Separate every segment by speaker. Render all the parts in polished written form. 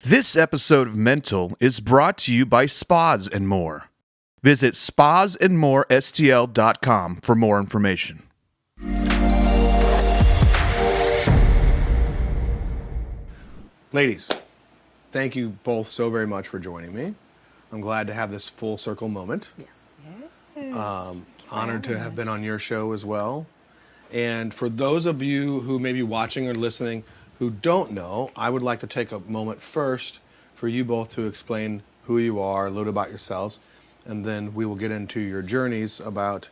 Speaker 1: This episode of Mental is brought to you by Spas and More. Visit spasandmorestl.com for more information.
Speaker 2: Ladies, thank you both so very much for joining me. I'm glad to have this full circle moment.
Speaker 3: Yes.
Speaker 2: Honored to have been on your show as well. And for those of you who may be watching or listening who don't know, I would like to take a moment first for you both to explain who you are, a little about yourselves, and then we will get into your journeys about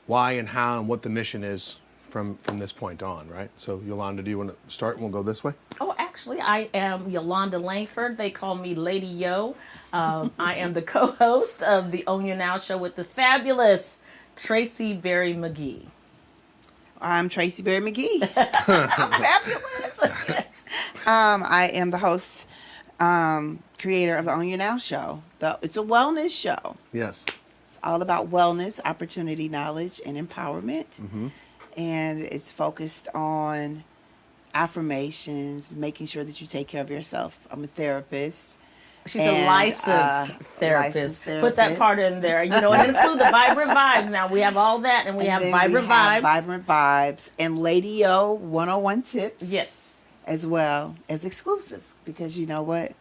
Speaker 2: why and how and what the mission is from this point on, right? So Yolanda, do you want to start and we'll go this way?
Speaker 3: Oh, actually, I am Yolanda Lankford. They call me Lady Yo. I am the co-host of the Own You Now show with the fabulous Tracie Berry-McGhee.
Speaker 4: I'm Tracie Berry-McGhee. Fabulous. Yes. I am the host, creator of the Own You Now show. It's a wellness show.
Speaker 2: Yes.
Speaker 4: It's all about wellness, opportunity, knowledge, and empowerment.
Speaker 2: Mm-hmm.
Speaker 4: And it's focused on affirmations, making sure that you take care of yourself. I'm a therapist.
Speaker 3: She's a licensed therapist.
Speaker 4: licensed therapist.
Speaker 3: Put that part in there. You know, and include the vibrant vibes. Now, we have all that, and we have vibrant vibes.
Speaker 4: Vibrant vibes. And Lady O 101 tips.
Speaker 3: Yes.
Speaker 4: As well as exclusives. Because you know what?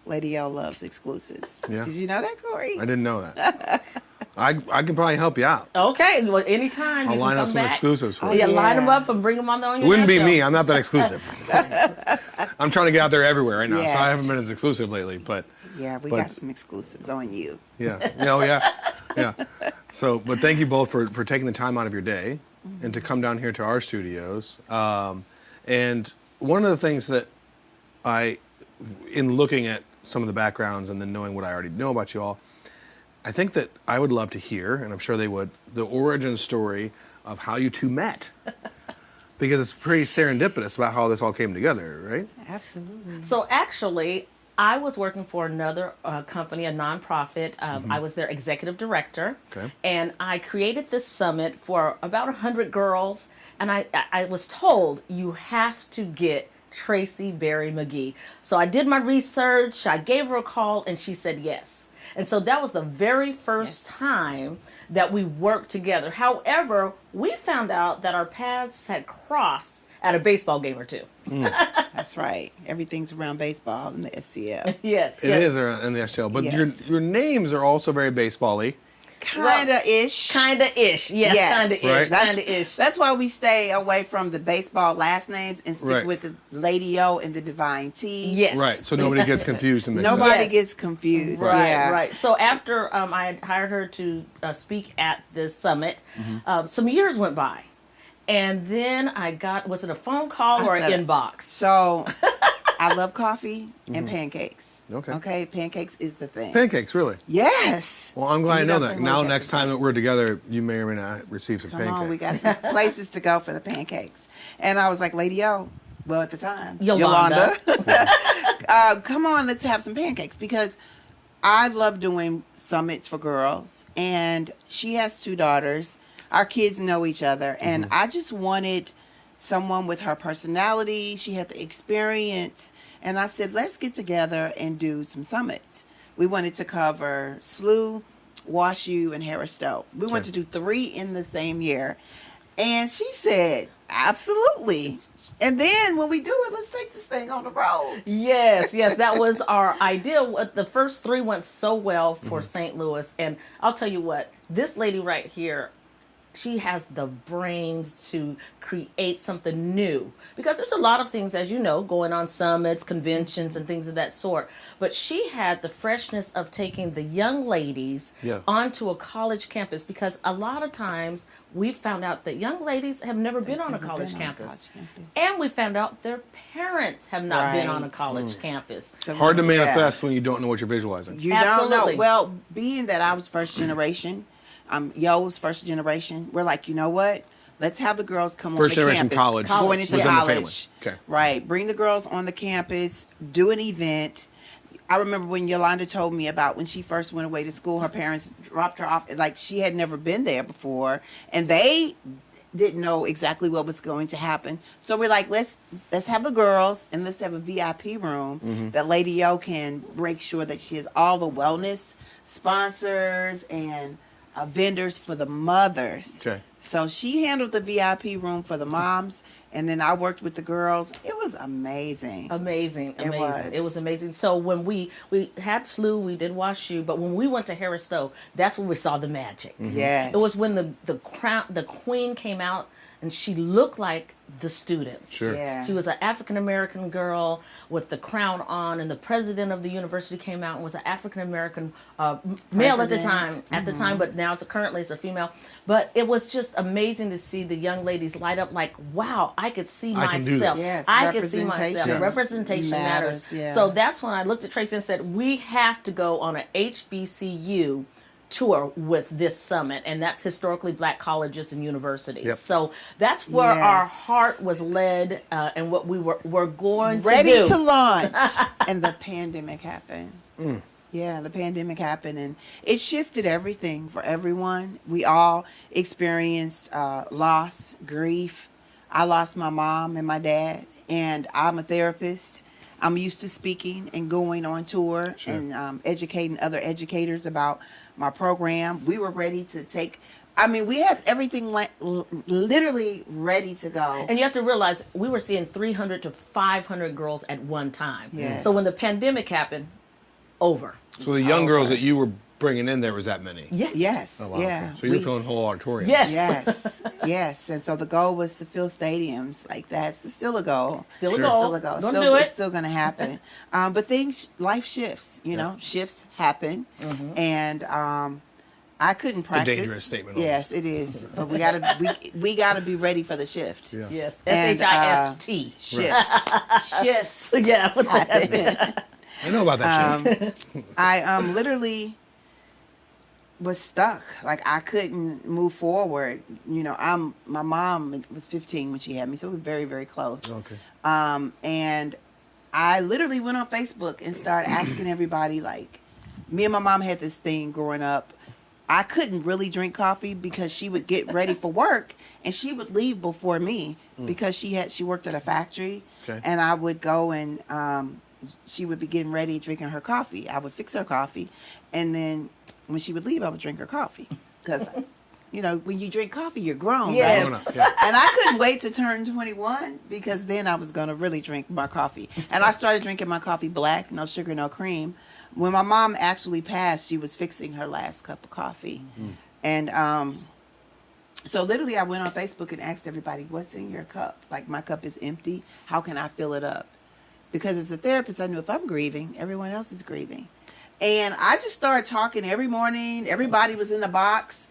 Speaker 4: Lady O loves exclusives.
Speaker 2: Yeah.
Speaker 4: Did you know that, Corey?
Speaker 2: I didn't know that. I can probably help you out.
Speaker 3: Okay. Well, anytime
Speaker 2: I'll
Speaker 3: you
Speaker 2: line
Speaker 3: can
Speaker 2: up
Speaker 3: come
Speaker 2: some
Speaker 3: back.
Speaker 2: exclusives for
Speaker 4: Oh,
Speaker 2: you.
Speaker 3: Yeah, line
Speaker 4: yeah.
Speaker 3: them up and bring them on the Own
Speaker 2: It
Speaker 3: You
Speaker 2: wouldn't
Speaker 3: Now
Speaker 2: be
Speaker 3: show.
Speaker 2: me. I'm not that exclusive. I'm trying to get out there everywhere right now, so I
Speaker 4: Yes.
Speaker 2: haven't been as exclusive lately. But
Speaker 4: Yeah, we got some exclusives on you.
Speaker 2: yeah, yeah. So, but thank you both for taking the time out of your day and to come down here to our studios. And one of the things that in looking at some of the backgrounds and then knowing what I already know about you all, I think that I would love to hear, and I'm sure they would, the origin story of how you two met. Because it's pretty serendipitous about how this all came together, right?
Speaker 4: Absolutely.
Speaker 3: So actually, I was working for another company, a nonprofit. I was their executive director.
Speaker 2: Okay.
Speaker 3: And I created this summit for about 100 girls. And I was told, you have to get Tracie Berry-McGhee. So I did my research, I gave her a call, and she said yes. And so that was the very first time that we worked together. However, we found out that our paths had crossed at a baseball game or two.
Speaker 4: That's right. Everything's around baseball in the SCL.
Speaker 3: Yes.
Speaker 2: It is in the STL, but
Speaker 4: Yes.
Speaker 2: your names are also very baseball-y.
Speaker 4: Kinda-ish.
Speaker 3: Kinda-ish. Yes,
Speaker 4: Yes.
Speaker 3: kinda-ish.
Speaker 2: Right.
Speaker 3: Kinda-ish.
Speaker 4: That's why we stay away from the baseball last names and stick
Speaker 2: Right.
Speaker 4: with the Lady O and the Divine T.
Speaker 3: Yes.
Speaker 2: Right, so nobody gets confused and mixed up.
Speaker 4: Nobody
Speaker 3: Yes.
Speaker 4: gets confused.
Speaker 3: Right,
Speaker 4: Yeah.
Speaker 3: right. So after I had hired her to speak at this summit, some years went by. And then I got, was it a phone call or an
Speaker 4: said it.
Speaker 3: inbox?
Speaker 4: So I love coffee and pancakes.
Speaker 2: Okay.
Speaker 4: Okay, pancakes is the thing.
Speaker 2: Pancakes, really?
Speaker 4: Yes.
Speaker 2: Well, I'm glad I
Speaker 4: You
Speaker 2: know
Speaker 4: got
Speaker 2: that.
Speaker 4: some
Speaker 2: Now,
Speaker 4: West
Speaker 2: next time that we're together, you may or may not receive some
Speaker 4: Come
Speaker 2: pancakes.
Speaker 4: on, we got some places to go for the pancakes. And I was like, Lady O, well, at the time,
Speaker 3: Yolanda.
Speaker 4: come on, let's have some pancakes. Because I love doing summits for girls. And she has 2 daughters. Our kids know each other. And I just wanted someone with her personality. She had the experience. And I said, let's get together and do some summits. We wanted to cover SLU, WashU, and Harris Stowe. We wanted to do 3 in the same year. And she said, absolutely. And then when we do it, let's take this thing on the road.
Speaker 3: Yes, that was our idea. The first 3 went so well for St. Louis. And I'll tell you what, this lady right here, she has the brains to create something new, because there's a lot of things, as you know, going on summits, conventions, and things of that sort. But she had the freshness of taking the young ladies onto a college campus, because a lot of times we found out that young ladies have never been on a college campus. And we found out their parents have not been on a
Speaker 4: Right.
Speaker 3: college campus.
Speaker 4: So,
Speaker 2: Hard to
Speaker 4: yeah.
Speaker 2: manifest when you don't know what you're visualizing.
Speaker 4: You don't
Speaker 3: Absolutely.
Speaker 4: know. Well, being that I was first generation, Yo was first generation, we're like, you know what? Let's have the girls come
Speaker 2: First
Speaker 4: on the
Speaker 2: generation
Speaker 4: campus.
Speaker 2: college
Speaker 4: Going into
Speaker 2: within the family.
Speaker 4: college.
Speaker 2: Okay.
Speaker 4: Right. Bring the girls on the campus, do an event. I remember when Yolanda told me about when she first went away to school, her parents dropped her off. Like, she had never been there before. And they didn't know exactly what was going to happen. So we're like, let's have the girls and let's have a VIP room that Lady O can make sure that she has all the wellness sponsors and vendors for the mothers.
Speaker 2: Okay.
Speaker 4: So she handled the VIP room for the moms, and then I worked with the girls. It was amazing.
Speaker 3: Amazing.
Speaker 4: was.
Speaker 3: It was amazing. So when we had SLU, we did Wash U, but when we went to Harris Stowe, that's when we saw the magic.
Speaker 4: Yes.
Speaker 3: It was when the queen came out and she looked like the students.
Speaker 2: Sure.
Speaker 4: Yeah.
Speaker 3: She was an African American girl with the crown on, and the president of the university came out and was an African American male at the time. But now currently it's a female. But it was just amazing to see the young ladies light up like, wow, I could see
Speaker 2: I can do
Speaker 3: myself.
Speaker 2: this.
Speaker 4: Yes,
Speaker 3: I could see myself.
Speaker 4: representation
Speaker 3: Representation matters.
Speaker 4: yeah.
Speaker 3: So that's when I looked at Tracie and said, we have to go on an HBCU tour with this summit, and that's historically black colleges and universities.
Speaker 2: Yep.
Speaker 3: So that's where our
Speaker 4: Yes.
Speaker 3: heart was led, and what we were going
Speaker 4: ready
Speaker 3: to do.
Speaker 4: to launch, and the pandemic happened. Yeah, the pandemic happened, and it shifted everything for everyone. We all experienced loss, grief. I lost my mom and my dad, and I'm a therapist. I'm used to speaking and going on tour and educating other educators about my program. We were ready to take. I mean, we had everything literally ready to go.
Speaker 3: And you have to realize we were seeing 300 to 500 girls at one time.
Speaker 4: Yes.
Speaker 3: So when the pandemic happened, over.
Speaker 2: So the young girls that you were bringing in there was that many?
Speaker 3: Yes.
Speaker 4: Yes,
Speaker 2: Oh, wow.
Speaker 4: yeah.
Speaker 2: Okay. So you were filling whole auditorium?
Speaker 3: Yes.
Speaker 4: Yes, yes. And so the goal was to fill stadiums. Like that's still a goal.
Speaker 3: Still a
Speaker 2: Sure.
Speaker 3: goal.
Speaker 4: Still a goal.
Speaker 3: Gonna
Speaker 4: Still,
Speaker 3: do
Speaker 4: it's
Speaker 3: it.
Speaker 4: still going to happen. But life shifts. You know, shifts happen, and I couldn't practice.
Speaker 2: dangerous statement
Speaker 4: Yes, it is. But we gotta be ready for the shift.
Speaker 2: Yeah.
Speaker 3: Yes.
Speaker 4: And,
Speaker 3: SHIFT.
Speaker 4: Shifts. Shifts.
Speaker 3: Yeah. What that's it.
Speaker 2: I know about that shit.
Speaker 4: I literally was stuck. Like I couldn't move forward. You know, my mom was 15 when she had me, so we were very, very close.
Speaker 2: Okay.
Speaker 4: And I literally went on Facebook and started asking everybody, like, me and my mom had this thing growing up. I couldn't really drink coffee because she would get ready for work and she would leave before me because she worked at a factory.
Speaker 2: Okay.
Speaker 4: And I would go and she would be getting ready drinking her coffee. I would fix her coffee, and then when she would leave, I would drink her coffee because you know, when you drink coffee, you're grown,
Speaker 3: Yes.
Speaker 4: right?
Speaker 2: Yeah.
Speaker 4: And I couldn't wait to turn 21 because then I was going to really drink my coffee. And I started drinking my coffee black, no sugar, no cream. When my mom actually passed, she was fixing her last cup of coffee. And so literally I went on Facebook and asked everybody, what's in your cup? Like, my cup is empty. How can I fill it up? Because as a therapist, I knew if I'm grieving, everyone else is grieving. And I just started talking every morning. Everybody was in the box.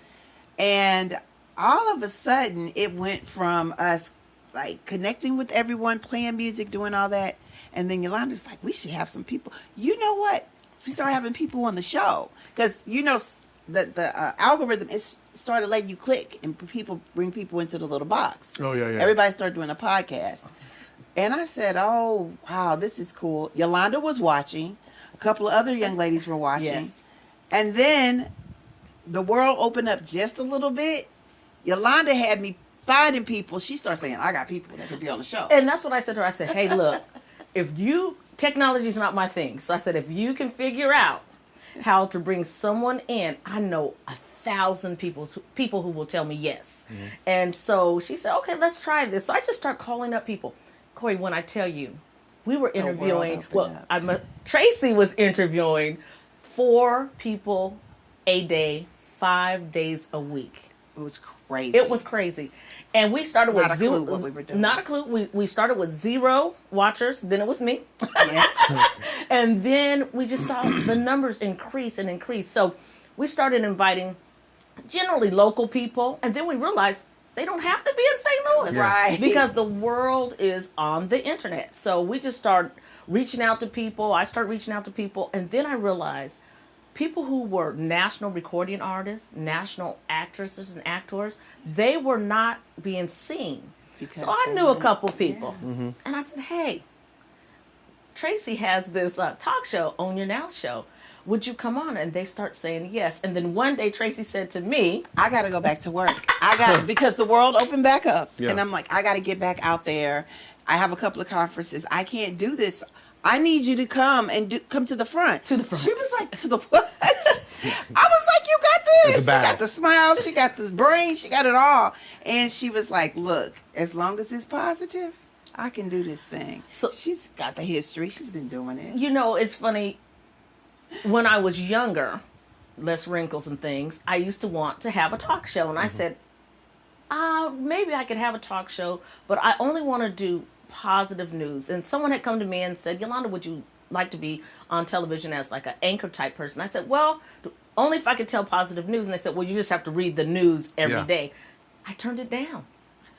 Speaker 4: And all of a sudden, it went from us, like, connecting with everyone, playing music, doing all that. And then Yolanda's like, we should have some people. You know what? We started having people on the show. Because, you know, the algorithm is started letting you click and bring people into the little box.
Speaker 2: Oh, yeah.
Speaker 4: Everybody started doing a podcast. And I said, oh, wow, this is cool. Yolanda was watching. A couple of other young ladies were watching.
Speaker 3: Yes.
Speaker 4: And then the world opened up just a little bit. Yolanda had me finding people. She started saying, I got people that could be on the show.
Speaker 3: And that's what I said to her. I said, hey, look, technology is not my thing. So I said, if you can figure out how to bring someone in, I know 1,000 people who will tell me yes. Mm-hmm. And so she said, okay, let's try this. So I just start calling up people. Corey, when I tell you, we were interviewing, Tracie was interviewing 4 people a day, 5 days a week.
Speaker 4: It was crazy.
Speaker 3: It was crazy. And we started with
Speaker 4: Not a clue what we were doing.
Speaker 3: Not a clue. We started with 0 watchers. Then it was me.
Speaker 4: Yeah.
Speaker 3: And then we just saw the numbers increase and increase. So we started inviting generally local people. And then we realized they don't have to be in St. Louis.
Speaker 4: Yeah. Right.
Speaker 3: Because the world is on the internet. So we just started reaching out to people. I started reaching out to people. And then I realized people who were national recording artists, national actresses and actors, they were not being seen.
Speaker 4: Because
Speaker 3: so I knew a couple people.
Speaker 4: Yeah.
Speaker 2: Mm-hmm.
Speaker 3: And I said, hey, Tracie has this talk show, Own Your Now show. would you come on? And they start saying yes. And then one day Tracie said to me,
Speaker 4: I got to go back to work. Because the world opened back up.
Speaker 2: Yeah.
Speaker 4: And I'm like, I got to get back out there. I have a couple of conferences. I can't do this. I need you to come and come to the front.
Speaker 3: To the front.
Speaker 4: She was like, to the what? I was like, you got this.
Speaker 2: It's a
Speaker 4: She
Speaker 2: battle.
Speaker 4: got the smile. She got the brain. She got it all. And she was like, look, as long as it's positive, I can do this thing.
Speaker 3: So-
Speaker 4: She's got the history. She's been doing it.
Speaker 3: you know, it's funny. When I was younger, less wrinkles and things, I used to want to have a talk show. And I said, maybe I could have a talk show, but I only want to do positive news. And someone had come to me and said, Yolanda, would you like to be on television as like an anchor type person? I said, well, only if I could tell positive news. And they said, well, you just have to read the news every day. I turned it down.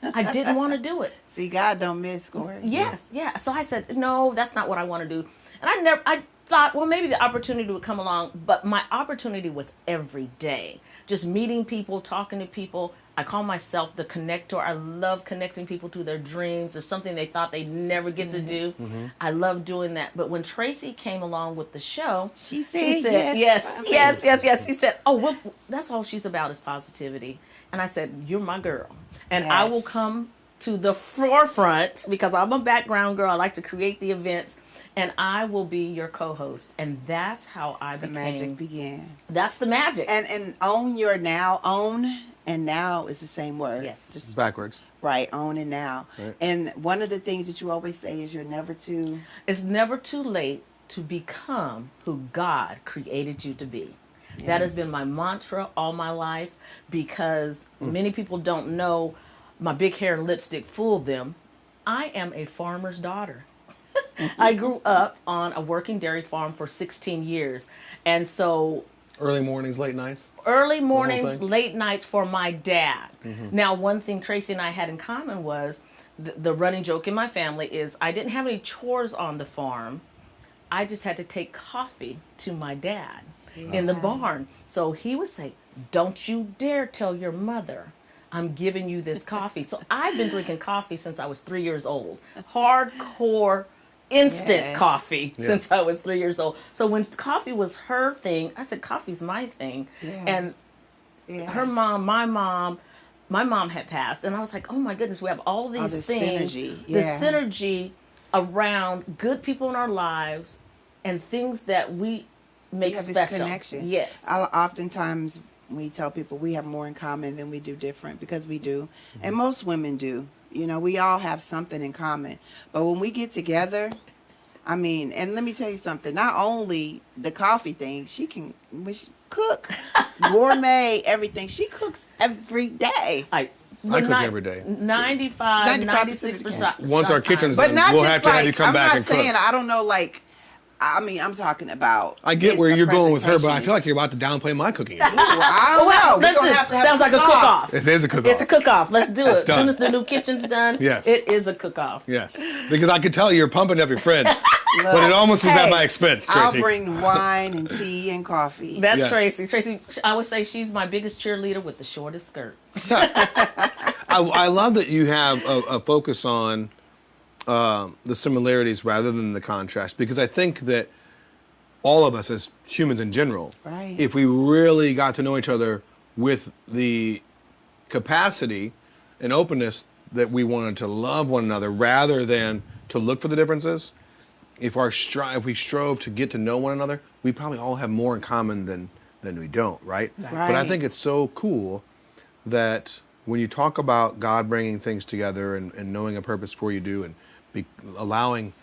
Speaker 3: I didn't want to do it.
Speaker 4: See, God don't miss, Corey.
Speaker 3: Yes, yeah. So I said, no, that's not what I want to do. And I thought, well, maybe the opportunity would come along, but my opportunity was every day. Just meeting people, talking to people. I call myself the connector. I love connecting people to their dreams or something they thought they'd never get to do. I love doing that. But when Tracie came along with the show,
Speaker 4: She said
Speaker 3: yes. She said, oh, well, that's all she's about is positivity. And I said, you're my girl. And I will
Speaker 4: Yes.
Speaker 3: come to the forefront because I'm a background girl. I like to create the events. And I will be your co-host. And that's how I
Speaker 4: The
Speaker 3: became.
Speaker 4: magic began.
Speaker 3: That's the magic.
Speaker 4: And own your now. Own and now is the same word.
Speaker 3: Yes.
Speaker 2: It's backwards.
Speaker 4: Right, own and now.
Speaker 2: Right.
Speaker 4: And one of the things that you always say is you're never too.
Speaker 3: It's never too late to become who God created you to be. That has been my mantra all my life because many people don't know my big hair and lipstick fooled them. I am a farmer's daughter. I grew up on a working dairy farm for 16 years. And so
Speaker 2: Early mornings, late nights.
Speaker 3: early mornings,
Speaker 2: thing?
Speaker 3: late nights for my dad. Now, one thing Tracie and I had in common was the running joke in my family is I didn't have any chores on the farm. I just had to take coffee to my dad in the barn. So he would say, don't you dare tell your mother I'm giving you this coffee. So I've been drinking coffee since I was 3 years old. Hardcore instant
Speaker 4: Yes.
Speaker 3: coffee since I was 3 years old. So when coffee was her thing, I said, coffee's my thing.
Speaker 4: Yeah.
Speaker 3: And her mom, my mom had passed. And I was like, oh my goodness, we have all these
Speaker 4: this
Speaker 3: things.
Speaker 4: synergy.
Speaker 3: The
Speaker 4: Yeah.
Speaker 3: synergy around good people in our lives and things that we make
Speaker 4: We have
Speaker 3: special.
Speaker 4: this connection.
Speaker 3: Yes.
Speaker 4: Oftentimes we tell people we have more in common than we do different because we do. And most women do. You know, we all have something in common. But when we get together, I mean, and let me tell you something, not only the coffee thing, she can cook, gourmet, everything. She cooks every day.
Speaker 2: I cook every day.
Speaker 3: 95, 96%.
Speaker 2: Once our kitchen's
Speaker 4: But
Speaker 2: done,
Speaker 4: not
Speaker 2: we'll
Speaker 4: just
Speaker 2: have to have you come
Speaker 4: I'm
Speaker 2: back
Speaker 4: not
Speaker 2: and
Speaker 4: saying,
Speaker 2: cook.
Speaker 4: I don't know, like, I mean, I'm talking about.
Speaker 2: I get where
Speaker 4: the
Speaker 2: you're going with her, but I
Speaker 4: presentation.
Speaker 2: feel like you're about to downplay my cooking.
Speaker 4: Well, I don't know. We're
Speaker 3: Listen,
Speaker 4: gonna have to have
Speaker 3: sounds like a cook-off.
Speaker 2: It is a cook-off.
Speaker 3: It's a cook-off. Let's do it. As
Speaker 2: done.
Speaker 3: soon as the new kitchen's done,
Speaker 2: Yes.
Speaker 3: it is a cook-off.
Speaker 2: Yes, because I could tell you're pumping up your friend, but it almost was at
Speaker 3: Hey,
Speaker 2: my expense,
Speaker 4: I'll
Speaker 2: Tracie.
Speaker 4: bring wine and tea and coffee.
Speaker 3: That's
Speaker 2: Yes.
Speaker 3: Tracie. Tracie, I would say she's my biggest cheerleader with the shortest skirt.
Speaker 2: I love that you have a focus on the similarities rather than the contrast, because I think that all of us as humans in general,
Speaker 4: Right.
Speaker 2: if we really got to know each other with the capacity and openness that we wanted to love one another rather than to look for the differences, if we strove to get to know one another, we probably all have more in common than we don't, right? But I
Speaker 4: Right.
Speaker 2: think it's so cool that when you talk about God bringing things together and knowing a purpose for you do and allowing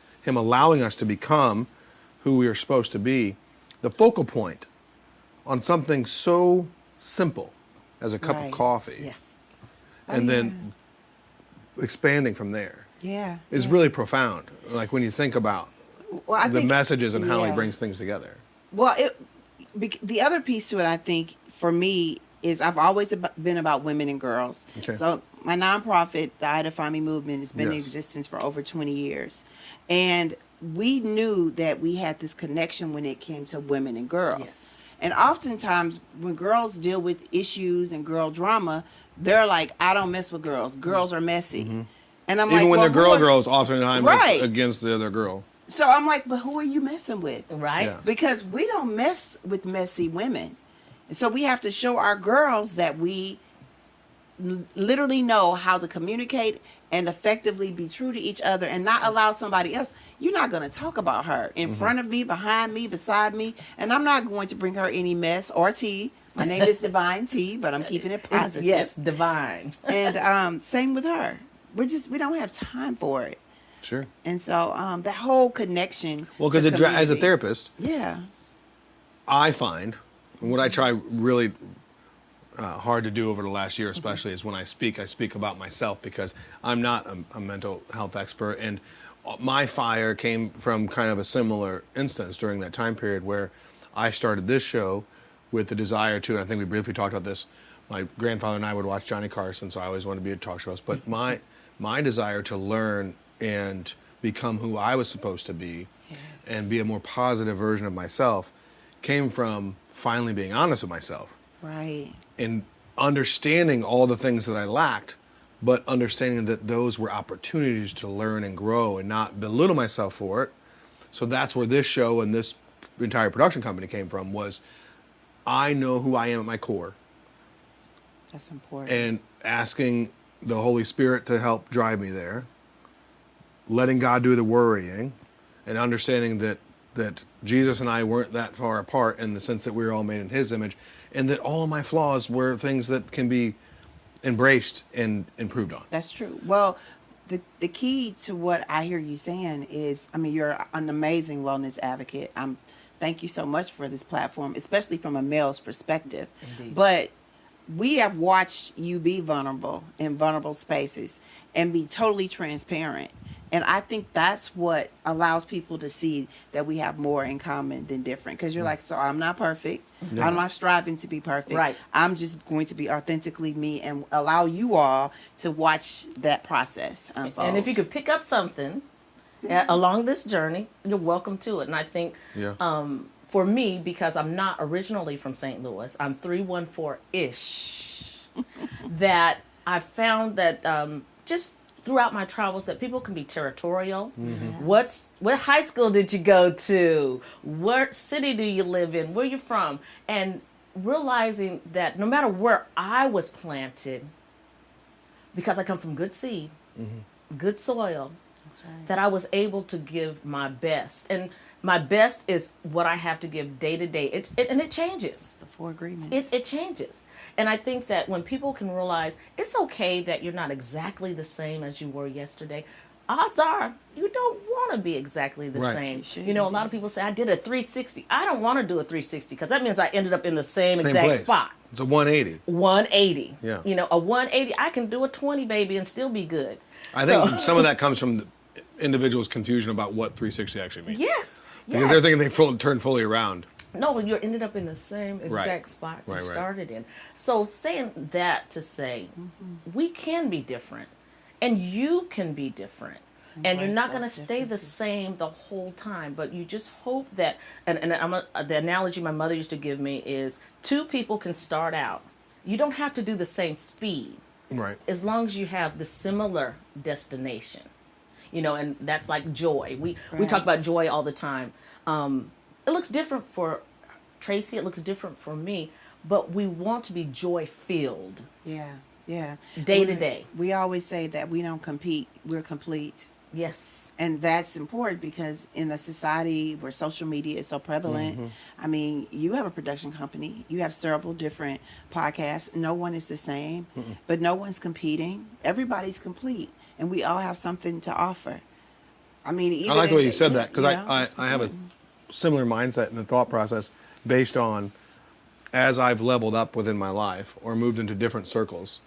Speaker 2: us to become who we are supposed to be, the focal point on something so simple as a cup of
Speaker 4: Right.
Speaker 2: coffee,
Speaker 3: Yes.
Speaker 2: and then expanding from there
Speaker 4: Yeah.
Speaker 2: is really profound. Like when you think about
Speaker 4: Well, I
Speaker 2: the
Speaker 4: think,
Speaker 2: messages and how he
Speaker 4: yeah.
Speaker 2: brings things together.
Speaker 4: Well, the other piece to it, I think, for me, is I've always been about women and girls.
Speaker 2: Okay.
Speaker 4: So my nonprofit, the I Define Me movement, has been in
Speaker 2: Yes.
Speaker 4: existence for over 20 years. And we knew that we had this connection when it came to women and girls.
Speaker 3: Yes.
Speaker 4: And oftentimes when girls deal with issues and girl drama, they're like, I don't mess with girls. Girls are messy. And I'm
Speaker 2: Even
Speaker 4: like,
Speaker 2: when
Speaker 4: well,
Speaker 2: they're girls, oftentimes
Speaker 4: Right.
Speaker 2: it's against the other girl.
Speaker 4: So I'm like, but who are you messing with?
Speaker 3: Right?
Speaker 2: Yeah.
Speaker 4: Because we don't mess with messy women. And so we have to show our girls that we literally know how to communicate and effectively be true to each other and not allow somebody else. You're not going to talk about her in front of me, behind me, beside me, and I'm not going to bring her any mess or tea. My name is Divine T, but I'm keeping it positive.
Speaker 3: Yes, divine.
Speaker 4: And same with her. We don't have time for it.
Speaker 2: Sure.
Speaker 4: And so that whole connection.
Speaker 2: Well, because as a
Speaker 4: community-
Speaker 2: therapist,
Speaker 4: yeah,
Speaker 2: I find, and what I try really hard to do over the last year, especially, is when I speak about myself, because I'm not a mental health expert, and my fire came from kind of a similar instance during that time period where I started this show with the desire to, and I think we briefly talked about this, my grandfather and I would watch Johnny Carson, so I always wanted to be a talk show host, but my desire to learn and become who I was supposed to be and be a more positive version of myself came from finally being honest with myself.
Speaker 4: right.
Speaker 2: And understanding all the things that I lacked, but understanding that those were opportunities to learn and grow and not belittle myself for it. So that's where this show and this entire production company came from, was I know who I am at my core,
Speaker 4: That's important.
Speaker 2: and asking the Holy Spirit to help drive me there, letting God do the worrying, and understanding that Jesus and I weren't that far apart in the sense that we were all made in His image, and that all of my flaws were things that can be embraced and improved on.
Speaker 4: That's true. Well, the key to what I hear you saying is, I mean, you're an amazing wellness advocate. Thank you so much for this platform, especially from a male's perspective.
Speaker 3: Indeed.
Speaker 4: But we have watched you be vulnerable in vulnerable spaces and be totally transparent. And I think that's what allows people to see that we have more in common than different. Because you're like, so I'm not perfect.
Speaker 2: Yeah.
Speaker 4: I'm not striving to be perfect.
Speaker 3: Right.
Speaker 4: I'm just going to be authentically me and allow you all to watch that process unfold.
Speaker 3: And if you could pick up something along this journey, you're welcome to it. And I think for me, because I'm not originally from St. Louis, I'm 314-ish, that I found that just throughout my travels that people can be territorial.
Speaker 2: Mm-hmm.
Speaker 3: What high school did you go to? What city do you live in? Where you from? And realizing that no matter where I was planted, because I come from good seed, good soil,
Speaker 4: That's right.
Speaker 3: that I was able to give my best. And my best is what I have to give day to day. And it changes.
Speaker 4: The 4 agreements.
Speaker 3: It changes. And I think that when people can realize it's okay that you're not exactly the same as you were yesterday, odds are you don't want to be exactly the
Speaker 2: Right.
Speaker 3: same.
Speaker 4: should
Speaker 3: You know, a lot of people say, I did a 360. I don't want to do a 360 because that means I ended up in the same
Speaker 2: Same
Speaker 3: exact
Speaker 2: place.
Speaker 3: spot.
Speaker 2: It's a 180.
Speaker 3: 180.
Speaker 2: Yeah.
Speaker 3: You know, a 180, I can do a 20, baby, and still be good.
Speaker 2: I think some of that comes from the individual's confusion about what 360 actually means.
Speaker 3: Yes.
Speaker 2: Because
Speaker 3: Yes.
Speaker 2: they're thinking they turn fully around.
Speaker 3: No, you ended up in the same exact
Speaker 2: Right.
Speaker 3: spot you
Speaker 2: Right, right.
Speaker 3: started in. So saying that to say, we can be different, and you can be different, and you're
Speaker 4: Embrace
Speaker 3: not going to
Speaker 4: those
Speaker 3: stay the
Speaker 4: differences.
Speaker 3: same the whole time. But you just hope that, and the analogy my mother used to give me is, 2 people can start out. You don't have to do the same speed,
Speaker 2: Right.
Speaker 3: as long as you have the similar destination. You know, and that's like joy. We talk about joy all the time. It looks different for Tracie. It looks different for me. But we want to be joy filled
Speaker 4: Yeah.
Speaker 3: day to day.
Speaker 4: We always say that we don't compete, we're complete.
Speaker 3: Yes.
Speaker 4: And that's important because in a society where social media is so prevalent, I mean, you have a production company, you have several different podcasts. No one is the same, but no one's competing. Everybody's complete, and we all have something to offer. I mean, even
Speaker 2: I like the way you
Speaker 4: in-
Speaker 2: said that, because
Speaker 4: it's
Speaker 2: I have a
Speaker 4: important.
Speaker 2: similar mindset in the thought process based on, as I've leveled up within my life or moved into different circles,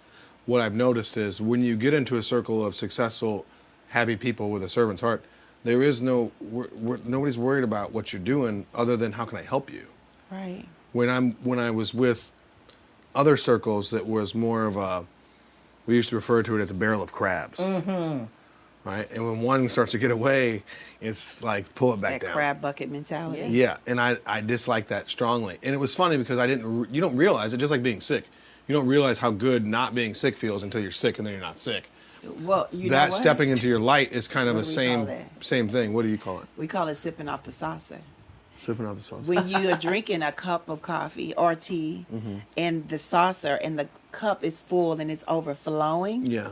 Speaker 2: what I've noticed is when you get into a circle of successful, happy people with a servant's heart, there is nobody's worried about what you're doing other than how can I help you.
Speaker 4: Right.
Speaker 2: When I was with other circles, that was more of a, we used to refer to it as a barrel of crabs. Right? And when one starts to get away, it's like pull it back
Speaker 4: That
Speaker 2: down.
Speaker 4: crab bucket mentality.
Speaker 2: Yeah, and I dislike that strongly. And it was funny because you don't realize it, just like being sick. You don't realize how good not being sick feels until you're sick, and then you're not sick.
Speaker 4: Well, you know
Speaker 2: that
Speaker 4: what?
Speaker 2: stepping into your light is kind of
Speaker 4: What
Speaker 2: a
Speaker 4: do we call
Speaker 2: same
Speaker 4: that?
Speaker 2: thing. What do you call it?
Speaker 4: We call it sipping off the saucer.
Speaker 2: Sipping out the sauce.
Speaker 4: When you are drinking a cup of coffee or tea, and the saucer and the cup is full and it's overflowing,
Speaker 2: Yeah.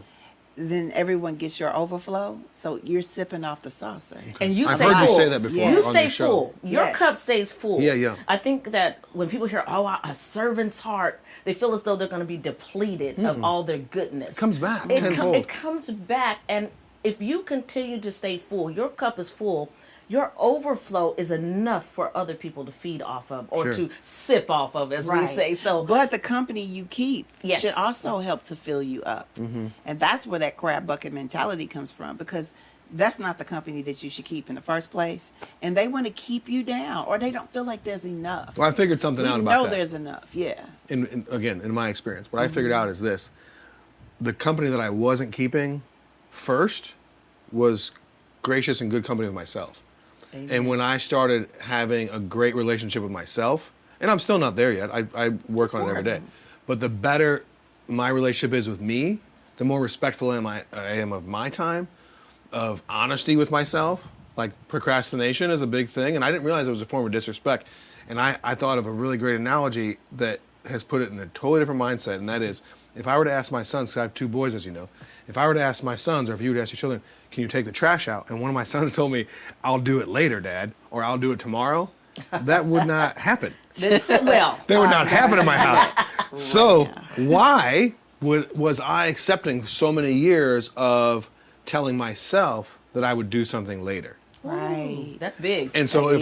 Speaker 4: then everyone gets your overflow. So you're sipping off the saucer.
Speaker 3: And you
Speaker 2: I've
Speaker 3: stay
Speaker 2: heard
Speaker 3: full.
Speaker 2: you say that before
Speaker 4: Yeah.
Speaker 3: You
Speaker 2: on
Speaker 3: stay
Speaker 2: your show.
Speaker 3: full. Your
Speaker 4: Yes.
Speaker 3: cup stays full.
Speaker 2: Yeah, yeah.
Speaker 3: I think that when people hear, oh, a servant's heart, they feel as though they're going to be depleted of all their goodness.
Speaker 2: It comes back
Speaker 3: It
Speaker 2: tenfold.
Speaker 3: comes back. And if you continue to stay full, your cup is full, your overflow is enough for other people to feed off of or
Speaker 2: Sure.
Speaker 3: to sip off of, as we say. So,
Speaker 4: but the company you keep
Speaker 3: Yes.
Speaker 4: should also help to fill you up, and that's where that crab bucket mentality comes from, because that's not the company that you should keep in the first place, and they want to keep you down, or they don't feel like there's enough.
Speaker 2: Well, I figured something
Speaker 4: We
Speaker 2: out
Speaker 4: know
Speaker 2: about that.
Speaker 4: there's enough, yeah.
Speaker 2: Again, in my experience, what I figured out is this: the company that I wasn't keeping first was gracious and good company with myself. And when I started having a great relationship with myself, and I'm still not there yet, I work on it every day, but the better my relationship is with me, the more respectful I am of my time, of honesty with myself. Like procrastination is a big thing, and I didn't realize it was a form of disrespect. And I thought of a really great analogy that has put it in a totally different mindset, and that is, if I were to ask my sons, because I have 2 boys, as you know, if I were to ask my sons, or if you would ask your children, can you take the trash out? And one of my sons told me, I'll do it later, Dad, or I'll do it tomorrow, that would not happen.
Speaker 3: didn't sit well.
Speaker 2: That would not happen in my house. So why was I accepting so many years of telling myself that I would do something later?
Speaker 4: Right.
Speaker 3: That's big.
Speaker 2: And so
Speaker 4: That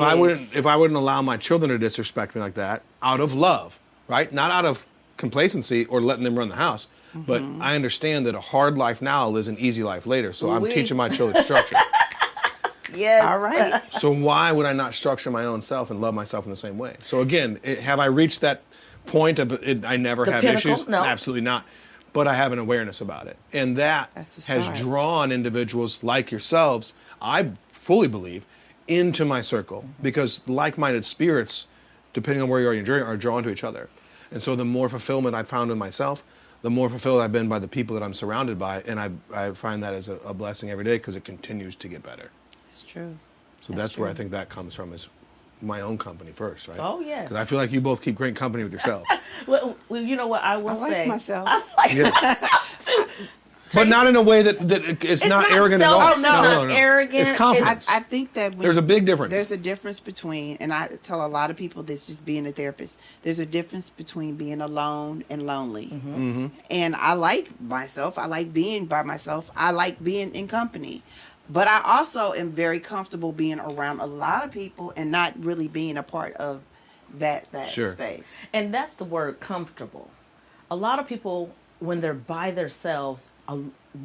Speaker 2: if I wouldn't allow my children to disrespect me like that, out of love, right? Not out of complacency or letting them run the house, but I understand that a hard life now lives an easy life later. So I'm
Speaker 3: Oui.
Speaker 2: teaching my children structure.
Speaker 3: Yes.
Speaker 4: All right.
Speaker 2: So why would I not structure my own self and love myself in the same way? So again, have I reached that point of it? I never
Speaker 3: The
Speaker 2: have
Speaker 3: pinnacle?
Speaker 2: issues.
Speaker 3: No.
Speaker 2: Absolutely not. But I have an awareness about it, and that
Speaker 4: That's the
Speaker 2: has
Speaker 4: start.
Speaker 2: drawn individuals like yourselves, I fully believe, into my circle, because like-minded spirits, depending on where you are in your journey, are drawn to each other. And so the more fulfillment I've found in myself, the more fulfilled I've been by the people that I'm surrounded by, and I find that as a blessing every day, because it continues to get better.
Speaker 4: It's true.
Speaker 2: So that's where I think that comes from, is my own company first, right?
Speaker 3: Oh, yes.
Speaker 2: Because I feel like you both keep great company with yourselves.
Speaker 3: Well, you know what I will
Speaker 4: I like
Speaker 3: say?
Speaker 4: myself.
Speaker 3: I like
Speaker 2: Yeah.
Speaker 3: myself too.
Speaker 2: But not in a way that it's not arrogant at all.
Speaker 3: selfish, it's not arrogant.
Speaker 2: It's confidence.
Speaker 4: I think that when
Speaker 2: There's a big difference.
Speaker 4: There's a difference between, and I tell a lot of people this, just being a therapist, there's a difference between being alone and lonely. And I like myself. I like being by myself. I like being in company. But I also am very comfortable being around a lot of people and not really being a part of that
Speaker 2: Sure.
Speaker 4: space.
Speaker 3: And that's the word, comfortable. A lot of people, when they're by themselves,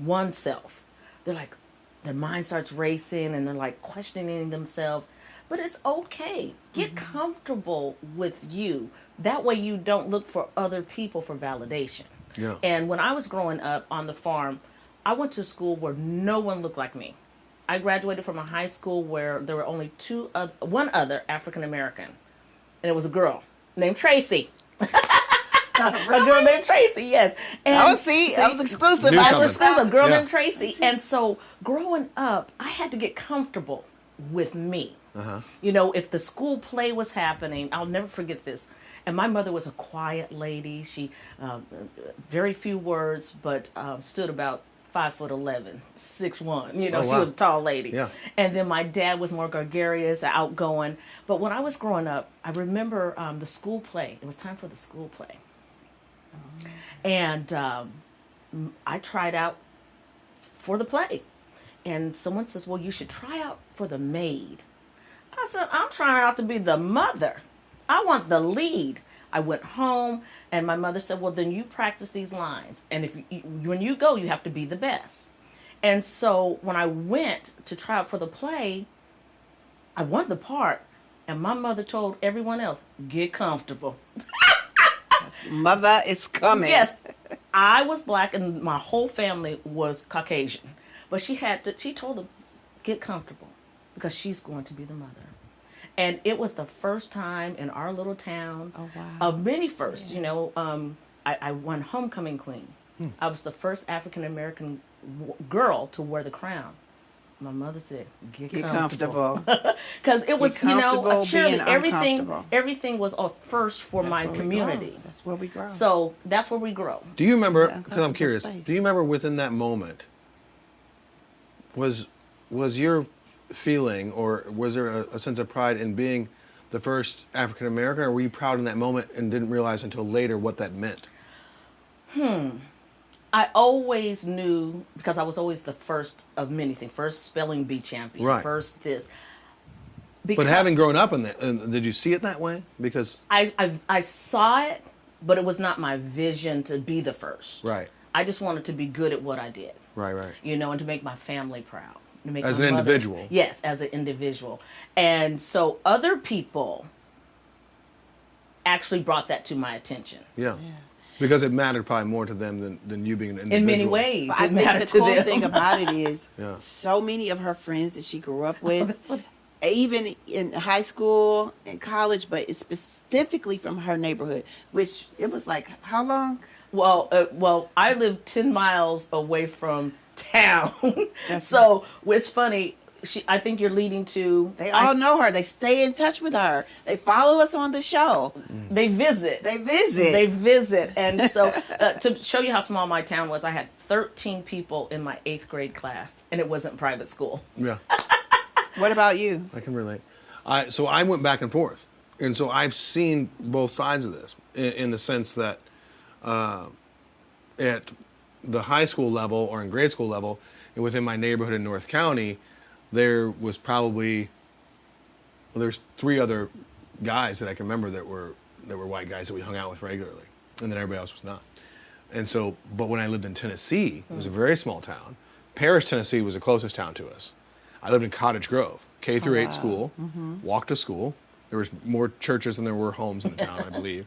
Speaker 3: oneself, they're like, their mind starts racing and they're like questioning themselves. But it's okay. Get comfortable with you. That way you don't look for other people for validation.
Speaker 2: Yeah.
Speaker 3: And when I was growing up on the farm, I went to a school where no one looked like me. I graduated from a high school where there were only one other African American, and it was a girl named Tracie. A girl named Tracie, yes. And
Speaker 4: I was exclusive.
Speaker 2: Knew
Speaker 4: I
Speaker 2: something.
Speaker 4: was
Speaker 3: exclusive, a girl
Speaker 2: Yeah.
Speaker 3: named Tracie. And so growing up, I had to get comfortable with me. You know, if the school play was happening, I'll never forget this. And my mother was a quiet lady. She, very few words, but stood about 5'11", 6'1". You know,
Speaker 2: Oh,
Speaker 3: she
Speaker 2: wow.
Speaker 3: was a tall lady.
Speaker 2: Yeah.
Speaker 3: And then my dad was more gregarious, outgoing. But when I was growing up, I remember the school play. It was time for the school play. And I tried out for the play. And someone says, well, you should try out for the maid. I said, I'm trying out to be the mother. I want the lead. I went home, and my mother said, well, then you practice these lines. And if when you go, you have to be the best. And so when I went to try out for the play, I won the part. And my mother told everyone else, get comfortable.
Speaker 4: Mother is coming.
Speaker 3: Yes, I was black and my whole family was Caucasian. But she told them, get comfortable because she's going to be the mother. And it was the first time in our little town of many firsts, you know, I won homecoming queen. I was the first African-American girl to wear the crown. My mother said, "Get comfortable,"
Speaker 4: comfortable.
Speaker 3: because it was, you know, a
Speaker 4: comfortable being
Speaker 3: cheerleading.
Speaker 4: uncomfortable.
Speaker 3: Everything was a first for
Speaker 4: That's
Speaker 3: my
Speaker 4: where we
Speaker 3: community.
Speaker 4: grow. That's where we grow.
Speaker 3: So that's where we grow.
Speaker 2: Do you remember?
Speaker 4: Yeah,
Speaker 2: Because I'm
Speaker 4: uncomfortable
Speaker 2: curious.
Speaker 4: space.
Speaker 2: Do you remember within that moment? Was your feeling, or was there a sense of pride in being the first African American, or were you proud in that moment and didn't realize until later what that meant?
Speaker 3: I always knew, because I was always the first of many things. First spelling bee champion.
Speaker 2: Right.
Speaker 3: First this.
Speaker 2: But having grown up in that, did you see it that way? Because
Speaker 3: I saw it, but it was not my vision to be the first.
Speaker 2: right,
Speaker 3: I just wanted to be good at what I did.
Speaker 2: right.
Speaker 3: You know, and to make my family proud. To make
Speaker 2: As
Speaker 3: my
Speaker 2: an
Speaker 3: mother-
Speaker 2: individual.
Speaker 3: Yes, as an individual. And so other people actually brought that to my attention.
Speaker 2: Yeah. Because it mattered probably more to them than you being an individual.
Speaker 3: In many ways,
Speaker 4: But I
Speaker 3: it
Speaker 4: think
Speaker 3: mattered
Speaker 4: the
Speaker 3: to
Speaker 4: cool
Speaker 3: them.
Speaker 4: thing about it is
Speaker 2: Yeah.
Speaker 4: so many of her friends that she grew up with,
Speaker 3: That's what-
Speaker 4: even in high school and college, but it's specifically from her neighborhood, which it was like, how long?
Speaker 3: Well, I live 10 miles away from town. So it's funny. I think you're leading to.
Speaker 4: They all know her. They stay in touch with her. They follow us on the show.
Speaker 3: They visit.
Speaker 4: They visit.
Speaker 3: They visit. And so to show you how small my town was, I had 13 people in my 8th grade class, and it wasn't private school.
Speaker 2: Yeah.
Speaker 4: What about you?
Speaker 2: I can relate. So I went back and forth, and so I've seen both sides of this in the sense that at the high school level or in grade school level, and within my neighborhood in North County, there was probably there's 3 other guys that I can remember that were white guys that we hung out with regularly, and then everybody else was not. And so, but when I lived in Tennessee, it was a very small town. Paris, Tennessee was the closest town to us. I lived in Cottage Grove, K through 8 school, walked to school. There was more churches than there were homes in the town, I believe.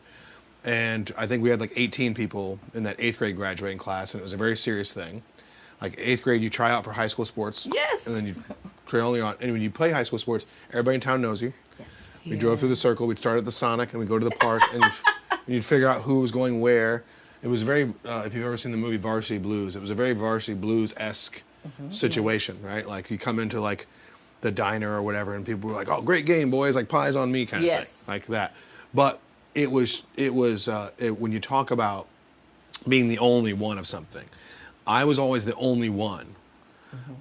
Speaker 2: And I think we had like 18 people in that 8th grade graduating class, and it was a very serious thing. Like 8th grade, you try out for high school sports.
Speaker 3: Yes.
Speaker 2: And then you trail only on. And when you play high school sports, everybody in town knows you.
Speaker 3: Yes.
Speaker 2: We drove through the circle. We'd start at the Sonic, and we'd go to the park, and you'd figure out who was going where. It was very, if you've ever seen the movie Varsity Blues, it was a very Varsity Blues-esque situation, right? Like you come into like the diner or whatever, and people were like, "Oh, great game, boys! Like pies on me," kind of thing, like that. But it was when you talk about being the only one of something, I was always the only one.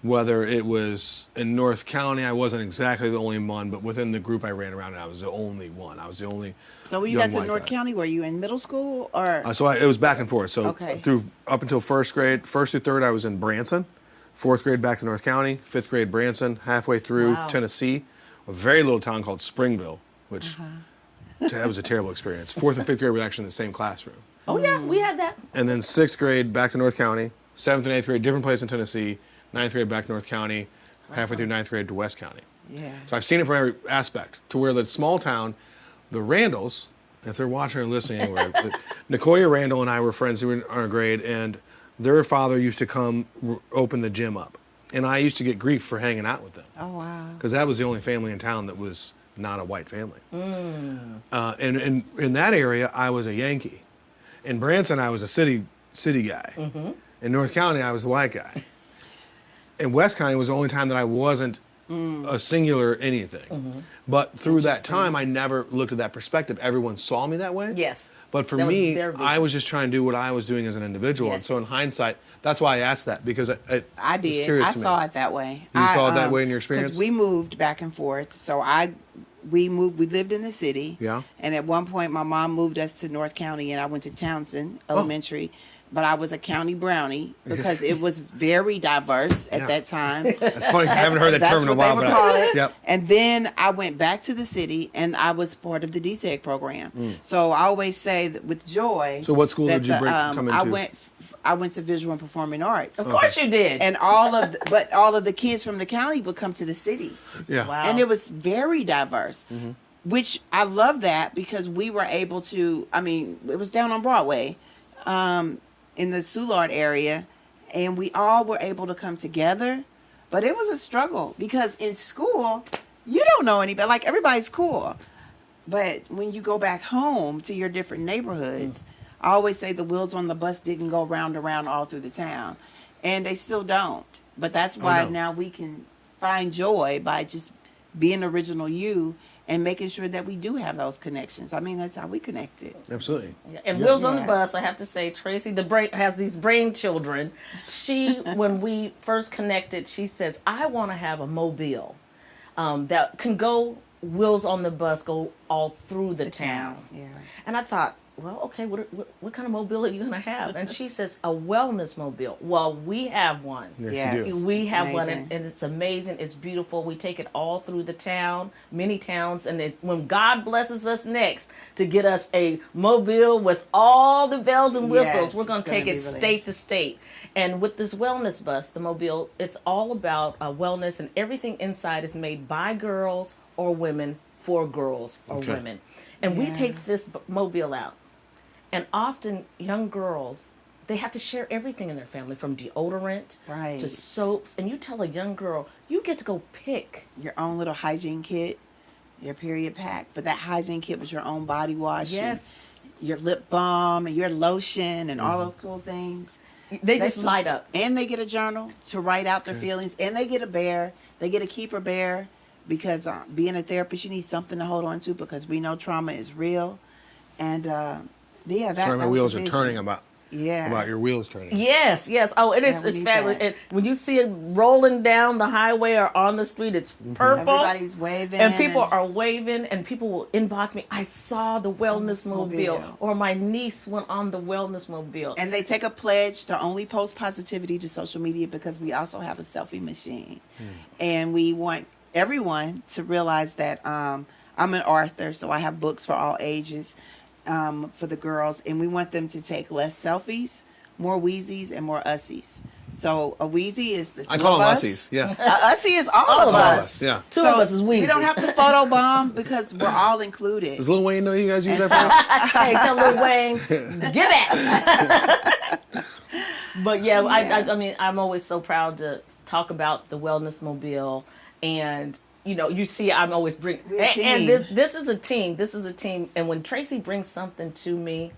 Speaker 2: Whether it was in North County, I wasn't exactly the only one, but within the group I ran around, I was the only one. I was the only.
Speaker 4: So when you
Speaker 2: young
Speaker 4: got to
Speaker 2: white
Speaker 4: North
Speaker 2: guy.
Speaker 4: County, were you in middle school or?
Speaker 2: It was back and forth. So
Speaker 4: Okay.
Speaker 2: through up until 1st grade, 1st through 3rd, I was in Branson. 4th grade back to North County. 5th grade Branson. Halfway through
Speaker 3: Wow.
Speaker 2: Tennessee, a very little town called Springville, which that was a terrible experience. 4th and 5th grade were actually in the same classroom.
Speaker 3: Oh, yeah, we had that.
Speaker 2: And then 6th grade back to North County. 7th and 8th grade, different place in Tennessee. 9th grade back to North County. Halfway through 9th grade to West County.
Speaker 4: Yeah.
Speaker 2: So I've seen it from every aspect, to where the small town, the Randalls, if they're watching or listening anywhere, Nicoya Randall and I were friends who were in our grade, and their father used to come open the gym up. And I used to get grief for hanging out with them.
Speaker 4: Oh wow.
Speaker 2: Because that was the only family in town that was not a white family. And in that area, I was a Yankee. In Branson, I was a city guy. In North County, I was the white guy. In West County was the only time that I wasn't a singular anything. But through that time, I never looked at that perspective. Everyone saw me that way.
Speaker 3: Yes.
Speaker 2: But for
Speaker 3: That was
Speaker 2: me,
Speaker 3: their vision.
Speaker 2: I was just trying to do what I was doing as an individual. And
Speaker 3: Yes.
Speaker 2: so in hindsight, that's why I asked that, because
Speaker 4: I
Speaker 2: was
Speaker 4: did.
Speaker 2: curious
Speaker 4: I
Speaker 2: to me.
Speaker 4: saw it that way.
Speaker 2: You saw it that way in your experience?
Speaker 4: Because we moved back and forth. So we lived in the city.
Speaker 2: Yeah.
Speaker 4: And at one point, my mom moved us to North County, and I went to Townsend Elementary. But I was a county brownie because it was very diverse at
Speaker 2: Yeah.
Speaker 4: that time.
Speaker 2: That's funny. I haven't heard that
Speaker 4: That's
Speaker 2: term in a
Speaker 4: what
Speaker 2: while.
Speaker 4: they would
Speaker 2: but
Speaker 4: call it.
Speaker 2: Yep.
Speaker 4: And then I went back to the city, and I was part of the DSEG program. So I always say that with joy.
Speaker 2: So what school
Speaker 4: that
Speaker 2: did you come into?
Speaker 4: I went to Visual and Performing Arts.
Speaker 3: Of course you did.
Speaker 4: And all of the kids from the county would come to the city.
Speaker 2: Yeah.
Speaker 3: Wow.
Speaker 4: And it was very diverse. Which I love that, because we were able to, it was down on Broadway, in the Soulard area, and we all were able to come together. But it was a struggle, because in school, you don't know anybody. Like, everybody's cool. But when you go back home to your different neighborhoods, I always say the wheels on the bus didn't go round and round all through the town. and they still don't. But that's why now we can find joy by just being original you and making sure that we do have those connections. I mean, that's how we connected.
Speaker 2: Absolutely.
Speaker 3: Yeah. And Wheels on the Bus, I have to say, Tracie, the brain has these brain children. She, when we first connected, she says, I want to have a mobile that can go, Wheels on the Bus, go all through the town.
Speaker 4: Yeah.
Speaker 3: And I thought, well, okay, what kind of mobile are you going to have? And she says, a wellness mobile. Well, we have one.
Speaker 2: Yes, you do.
Speaker 3: We
Speaker 4: It's
Speaker 3: have one,
Speaker 4: amazing.
Speaker 3: and it's amazing. It's beautiful. We take it all through the town, many towns, and when God blesses us next to get us a mobile with all the bells and whistles,
Speaker 4: Yes,
Speaker 3: we're going
Speaker 4: it's
Speaker 3: to take
Speaker 4: gonna
Speaker 3: it
Speaker 4: be really-
Speaker 3: state to state. And with this wellness bus, the mobile, it's all about wellness, and everything inside is made by girls or women for girls or women. And we take this mobile out. And often young girls, they have to share everything in their family, from deodorant
Speaker 4: Right.
Speaker 3: to soaps. And you tell a young girl, you get to go pick.
Speaker 4: Your own little hygiene kit, your period pack, but that hygiene kit was your own body wash. and
Speaker 3: Yes.
Speaker 4: Your lip balm and your lotion and all those cool things.
Speaker 3: They just light up.
Speaker 4: And they get a journal to write out their feelings. And they get a bear. They get a keeper bear, because being a therapist, you need something to hold on to, because we know trauma is real. And yeah, that.
Speaker 2: Sorry, my
Speaker 4: that was
Speaker 2: wheels
Speaker 4: a
Speaker 2: are
Speaker 4: vision.
Speaker 2: turning about your wheels turning.
Speaker 3: Yes, yes. Oh, it is.
Speaker 4: we
Speaker 3: It's
Speaker 4: need
Speaker 3: fabulous.
Speaker 4: that.
Speaker 3: And when you see it rolling down the highway or on the street, it's purple.
Speaker 4: Everybody's waving.
Speaker 3: And people are waving, and people will inbox me, I saw the wellness mobile,
Speaker 4: mobile.
Speaker 3: or my niece went on the wellness mobile.
Speaker 4: And they take a pledge to only post positivity to social media, because we also have a selfie machine. And we want everyone to realize that I'm an author, so I have books for all ages for the girls. And we want them to take less selfies, more wheezies, and more ussies. So a wheezy is the two
Speaker 2: I call
Speaker 4: of
Speaker 2: them
Speaker 4: us.
Speaker 2: ussies. Yeah.
Speaker 4: A ussie is all of us.
Speaker 2: Yeah.
Speaker 3: Two of us is wheezy.
Speaker 4: You don't have to photo bomb, because we're all included.
Speaker 2: Does Lil Wayne know you guys use that for?
Speaker 3: Hey, tell Lil Wayne, get back. But yeah, I mean, I'm always so proud to talk about the wellness mobile, and you see, I'm always bring,
Speaker 4: We're a
Speaker 3: and
Speaker 4: team.
Speaker 3: this is a team. This is a team, and when Tracie brings something to me,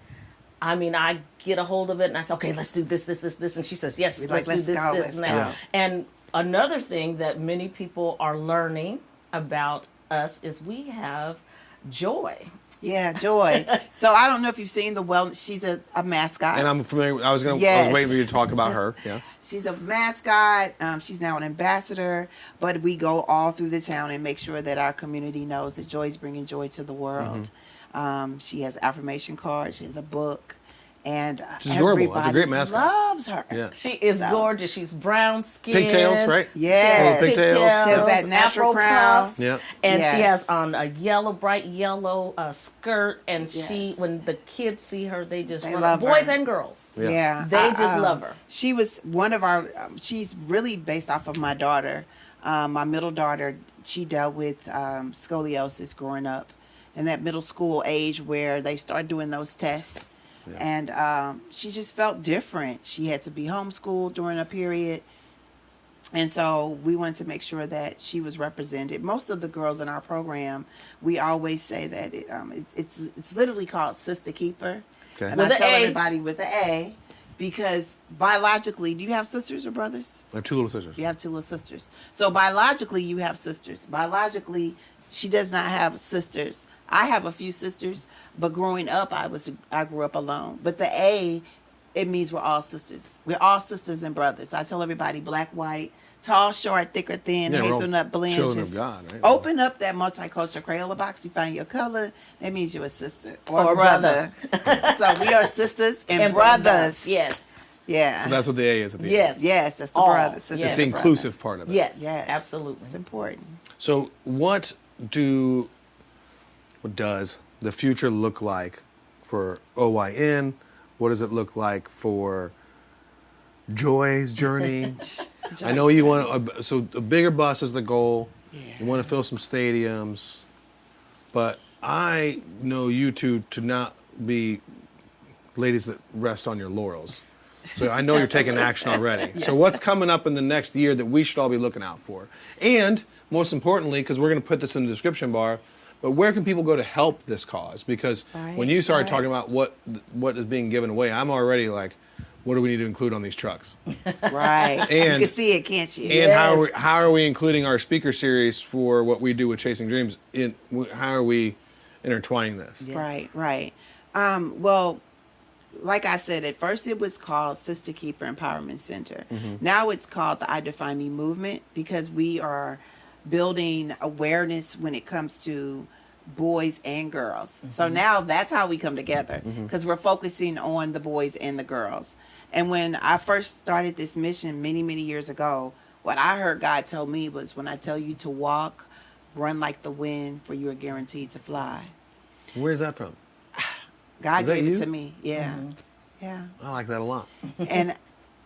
Speaker 3: I mean, I get a hold of it and I say, okay, let's do this, and she says, yes,
Speaker 4: We're
Speaker 3: let's
Speaker 4: like,
Speaker 3: do this,
Speaker 4: let's go,
Speaker 3: this,
Speaker 4: let's
Speaker 3: and that.
Speaker 4: go.
Speaker 3: And another thing that many people are learning about us is we have joy.
Speaker 4: Yeah, Joy. So I don't know if you've seen the wellness. She's a mascot.
Speaker 2: And I'm familiar. I was
Speaker 4: Yes.
Speaker 2: waiting for you to talk about her. Yeah.
Speaker 4: She's a mascot. She's now an ambassador. But we go all through the town and make sure that our community knows that Joy's bringing joy to the world. She has affirmation cards. She has a book. And
Speaker 2: She's adorable.
Speaker 4: everybody
Speaker 2: That's a great mascot.
Speaker 4: loves her.
Speaker 2: Yeah.
Speaker 3: She is
Speaker 4: So-
Speaker 3: gorgeous. She's brown skin.
Speaker 2: Pigtails, right?
Speaker 4: Yes.
Speaker 2: Little pigtails.
Speaker 4: She has that natural
Speaker 3: Afro
Speaker 4: crown.
Speaker 3: puffs,
Speaker 2: Yeah.
Speaker 3: and she
Speaker 4: Yes.
Speaker 3: has on a bright yellow skirt. And she,
Speaker 4: Yes.
Speaker 3: when the kids see her, they just
Speaker 4: They
Speaker 3: run.
Speaker 4: love
Speaker 3: Boys
Speaker 4: her.
Speaker 3: and girls.
Speaker 4: Yeah.
Speaker 3: They just love her.
Speaker 4: She was one of our, she's really based off of my daughter. My middle daughter, she dealt with scoliosis growing up in that middle school age where they start doing those tests. And she just felt different. She had to be homeschooled during a period. And so we wanted to make sure that she was represented. Most of the girls in our program, we always say that it's literally called Sister Keeper.
Speaker 2: Okay.
Speaker 4: And
Speaker 3: With
Speaker 4: I
Speaker 3: a
Speaker 4: tell
Speaker 3: A.
Speaker 4: everybody with the A, because biologically, do you have sisters or brothers?
Speaker 2: I have two little sisters.
Speaker 4: You have two little sisters. So biologically, you have sisters. Biologically, she does not have sisters. I have a few sisters, but growing up, I grew up alone. But the A, it means we're all sisters. We're all sisters and brothers. I tell everybody, black, white, tall, short, thick or thin,
Speaker 2: Yeah, we're all
Speaker 4: hazelnut blend.
Speaker 2: children of
Speaker 4: Just
Speaker 2: God, right?
Speaker 4: Open up that multicultural Crayola box. You find your color. That means you're a sister or
Speaker 3: Or
Speaker 4: a brother. So we are sisters and brothers.
Speaker 3: Yes.
Speaker 4: Yeah.
Speaker 2: So that's what the A is at the end.
Speaker 3: Yes.
Speaker 4: Yes, that's the
Speaker 3: All.
Speaker 4: brother. Sister,
Speaker 3: Yes.
Speaker 2: It's the
Speaker 4: and brother.
Speaker 2: inclusive part of it.
Speaker 3: Yes.
Speaker 4: Yes.
Speaker 3: Absolutely.
Speaker 4: It's important.
Speaker 2: So what does the future look like for OYN? What does it look like for Joy's journey? I know you want so a bigger bus is the goal. You want to fill some stadiums, but I know you two to not be ladies that rest on your laurels. So I know you're taking action already. So what's coming up in the next year that we should all be looking out for? And most importantly, because we're going to put this in the description bar, but where can people go to help this cause? Because when you started talking about what is being given away, I'm already like, what do we need to include on these trucks?
Speaker 4: Right.
Speaker 2: And-
Speaker 4: you can see it, can't you?
Speaker 2: And how are we including our speaker series for what we do with Chasing Dreams? How are we intertwining this?
Speaker 3: Yes.
Speaker 4: Right. Well, like I said, at first it was called Sister Keeper Empowerment Center. Now it's called the I Define Me movement, because we are building awareness when it comes to boys and girls. So now that's how we come together, because we're focusing on the boys and the girls. And when I first started this mission many, many years ago, what I heard God tell me was, when I tell you to walk, run like the wind, for you are guaranteed to fly.
Speaker 2: Where's that from?
Speaker 4: God
Speaker 2: Is that
Speaker 4: gave it
Speaker 2: you?
Speaker 4: to me. Yeah. Yeah.
Speaker 2: I like that a lot.
Speaker 4: And that's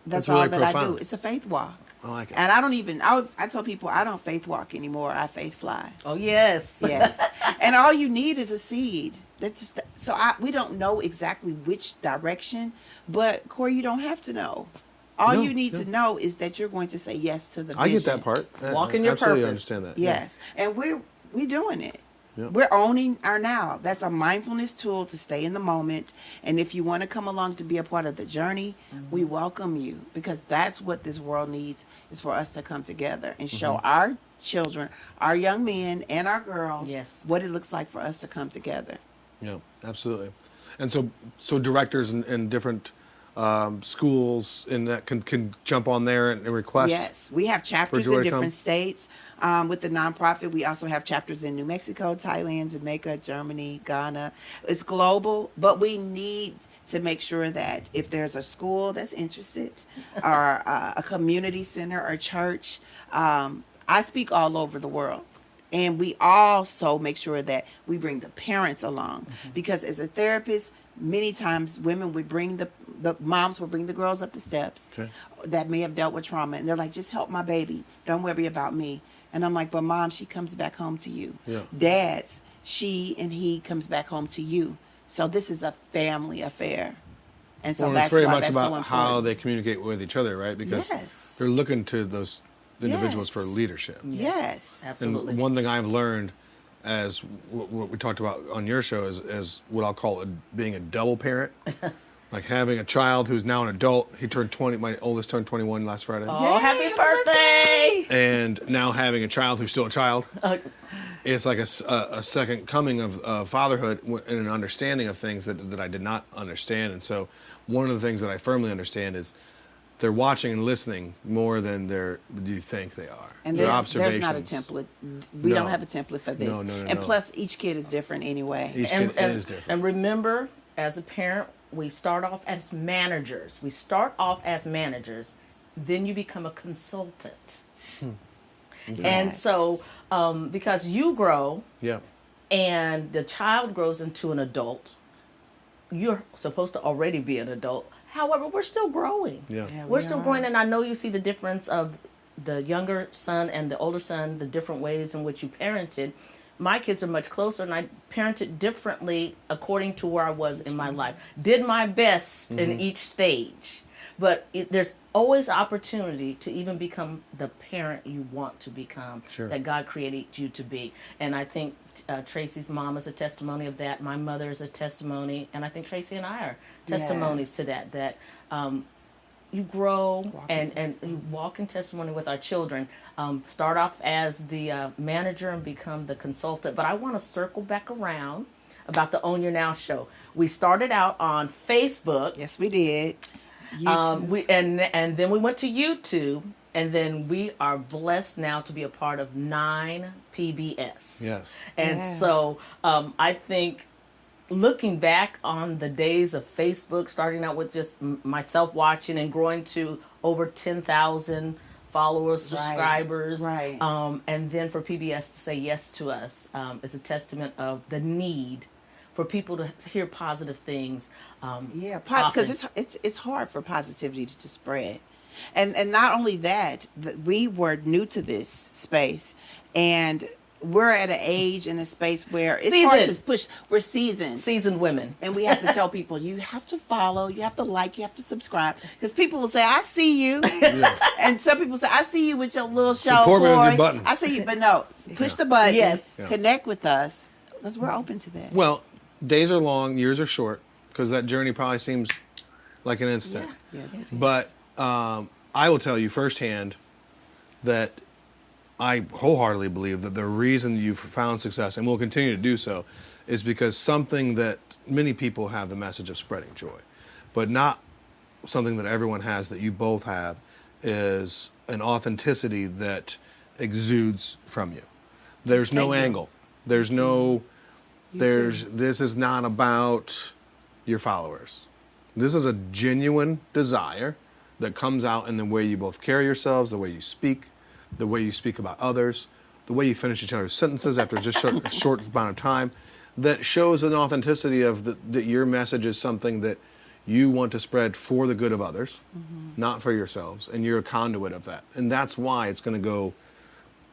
Speaker 2: That's
Speaker 4: all
Speaker 2: really
Speaker 4: that I do.
Speaker 2: profound.
Speaker 4: It's a faith walk.
Speaker 2: I like it.
Speaker 4: And I don't even, I tell people, I don't faith walk anymore. I faith fly.
Speaker 3: Oh, yes.
Speaker 4: Yes. And all you need is a seed. That's just, so we don't know exactly which direction, but Corey, you don't have to know. All
Speaker 2: No,
Speaker 4: you need
Speaker 2: no.
Speaker 4: to know is that you're going to say yes to the vision.
Speaker 2: I get that part.
Speaker 3: Walk in
Speaker 2: I
Speaker 3: your
Speaker 2: absolutely
Speaker 3: purpose.
Speaker 2: understand that.
Speaker 4: Yes. And we're doing it.
Speaker 2: Yeah.
Speaker 4: We're owning our now. That's a mindfulness tool to stay in the moment. And if you want to come along to be a part of the journey, we welcome you, because that's what this world needs, is for us to come together and show our children, our young men and our girls,
Speaker 3: Yes.
Speaker 4: what it looks like for us to come together.
Speaker 2: Yeah, absolutely. And so directors in different schools in that can jump on there and request.
Speaker 4: Yes, we have chapters
Speaker 2: Joy
Speaker 4: in
Speaker 2: to come.
Speaker 4: different states. With the nonprofit, we also have chapters in New Mexico, Thailand, Jamaica, Germany, Ghana. It's global, but we need to make sure that if there's a school that's interested, or a community center or church, I speak all over the world. And we also make sure that we bring the parents along, because as a therapist, many times women would bring the moms would bring the girls up the steps that may have dealt with trauma, and they're like, just help my baby, don't worry about me. And I'm like, but mom, she comes back home to you.
Speaker 2: Yeah.
Speaker 4: Dads, she and he comes back home to you. So this is a family affair. And so
Speaker 2: Well,
Speaker 4: that's
Speaker 2: it's very
Speaker 4: why
Speaker 2: much
Speaker 4: that's so
Speaker 2: about
Speaker 4: important.
Speaker 2: how they communicate with each other, right? Because
Speaker 4: Yes.
Speaker 2: they're looking to those individuals for
Speaker 4: Yes.
Speaker 2: leadership.
Speaker 4: Yes.
Speaker 3: Absolutely.
Speaker 2: And one thing I've learned, as what we talked about on your show, is what I'll call being a double parent. Like having a child who's now an adult. He turned 20. My oldest turned 21 last Friday.
Speaker 3: Oh, happy
Speaker 4: Yay,
Speaker 3: birthday!
Speaker 2: And now having a child who's still a child. It's like a second coming of fatherhood and an understanding of things that I did not understand. And so one of the things that I firmly understand is they're watching and listening more than you think they are.
Speaker 4: And
Speaker 2: Their
Speaker 4: there's not a
Speaker 2: observations.
Speaker 4: template. We
Speaker 2: No.
Speaker 4: don't have a template for this.
Speaker 2: No.
Speaker 4: And plus, each kid is different anyway.
Speaker 2: Each kid is different.
Speaker 3: And remember, as a parent, we start off as managers. Then you become a consultant. And so, because you grow
Speaker 2: Yeah.
Speaker 3: and the child grows into an adult, you're supposed to already be an adult. However, we're still growing.
Speaker 2: Yeah.
Speaker 4: Yeah,
Speaker 3: We're
Speaker 4: we
Speaker 3: still
Speaker 4: are.
Speaker 3: growing, and I know you see the difference of the younger son and the older son, the different ways in which you parented. My kids are much closer, and I parented differently according to where I was in my life. Did my best in each stage. But there's always opportunity to even become the parent you want to become,
Speaker 2: Sure.
Speaker 3: that God created you to be. And I think Tracie's mom is a testimony of that. My mother is a testimony. And I think Tracie and I are testimonies to that you grow and you walk in testimony with our children. Start off as the manager and become the consultant. But I want to circle back around about the Own Your Now show. We started out on Facebook.
Speaker 4: Yes, we did. YouTube.
Speaker 3: And then we went to YouTube, and then we are blessed now to be a part of 9 PBS.
Speaker 2: Yes.
Speaker 3: And
Speaker 4: Yeah.
Speaker 3: so I think looking back on the days of Facebook, starting out with just myself watching and growing to over 10,000 followers, subscribers,
Speaker 4: right.
Speaker 3: And then for PBS to say yes to us is a testament of the need for people to hear positive things.
Speaker 4: Yeah,
Speaker 3: often.
Speaker 4: because it's hard for positivity to spread, and not only that, we were new to this space, and we're at an age and a space where it's hard to
Speaker 3: Seasoned.
Speaker 4: push. We're seasoned.
Speaker 3: Seasoned women.
Speaker 4: And we have to tell people, you have to follow, you have to like, you have to subscribe. Because people will say, I see you. And some people say, I see you with your little show,
Speaker 2: Support me with your
Speaker 4: Corey.
Speaker 2: button.
Speaker 4: I see you. But no, push the button.
Speaker 3: Yes.
Speaker 2: Yeah.
Speaker 4: Connect with us. Because we're open to that.
Speaker 2: Well, days are long, years are short, because that journey probably seems like an instant.
Speaker 3: Yeah.
Speaker 4: Yes, it is.
Speaker 2: But I will tell you firsthand that I wholeheartedly believe that the reason you've found success and will continue to do so is because something that many people have the message of spreading joy, but not something that everyone has that you both have is an authenticity that exudes from you. There's no
Speaker 3: Thank you.
Speaker 2: angle. There's no,
Speaker 4: too.
Speaker 2: this is not about your followers. This is a genuine desire that comes out in the way you both carry yourselves, the way you speak about others, the way you finish each other's sentences after just a short amount of time, that shows an authenticity of that your message is something that you want to spread for the good of others, not for yourselves, and you're a conduit of that. And that's why it's going to go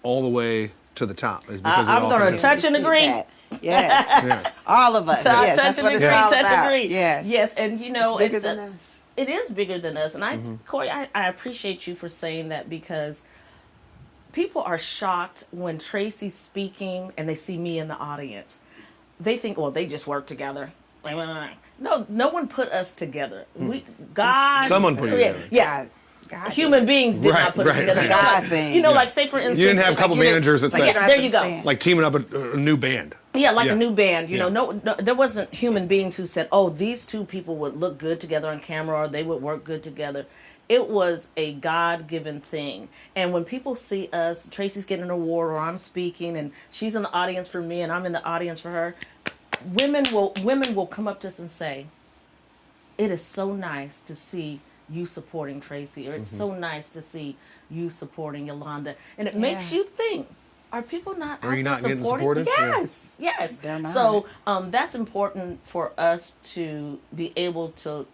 Speaker 2: all the way to the top. Is because of
Speaker 3: I'm going to
Speaker 2: authenticity.
Speaker 3: touch and agree.
Speaker 4: That. Yes.
Speaker 2: Yes.
Speaker 4: All of us. Yes,
Speaker 3: Touch
Speaker 4: that's
Speaker 3: and
Speaker 4: what it's
Speaker 3: agree.
Speaker 4: all
Speaker 3: Touch and
Speaker 4: about.
Speaker 3: agree.
Speaker 4: Yes.
Speaker 3: Yes, and you know,
Speaker 4: It's bigger than us.
Speaker 3: It is bigger than us. And Corey, I appreciate you for saying that, because people are shocked when Tracie's speaking and they see me in the audience. They think, well, they just work together. No one put us together. God.
Speaker 2: Someone put you
Speaker 3: created-
Speaker 2: together.
Speaker 3: Yeah.
Speaker 4: God
Speaker 3: human beings did
Speaker 2: Right,
Speaker 3: not put
Speaker 2: right,
Speaker 3: us together.
Speaker 2: right.
Speaker 4: God thing.
Speaker 3: You know,
Speaker 2: Yeah.
Speaker 3: like say for instance,
Speaker 2: You didn't have a couple
Speaker 4: Like, you
Speaker 2: managers that
Speaker 4: like, you
Speaker 2: said,
Speaker 4: don't
Speaker 3: there
Speaker 4: have
Speaker 3: you
Speaker 4: to
Speaker 3: go.
Speaker 4: stand.
Speaker 2: like teaming up a new band.
Speaker 3: yeah, like
Speaker 2: Yeah.
Speaker 3: a new band. You
Speaker 2: Yeah.
Speaker 3: know, no, there wasn't human beings who said, "Oh, these two people would look good together on camera, or they would work good together." It was a God-given thing. And when people see us, Tracie's getting an award, or I'm speaking, and she's in the audience for me, and I'm in the audience for her, women will come up to us and say, "It is so nice to see you supporting Tracie," or "It's so nice to see you supporting Yolanda," and it makes
Speaker 4: Yeah.
Speaker 3: you think. Are people not?
Speaker 2: Are you
Speaker 3: out
Speaker 2: not
Speaker 3: there
Speaker 2: getting
Speaker 3: supporting?
Speaker 2: supported? Yeah.
Speaker 3: Yes, yes.
Speaker 4: They're not.
Speaker 3: So that's important for us to be able to,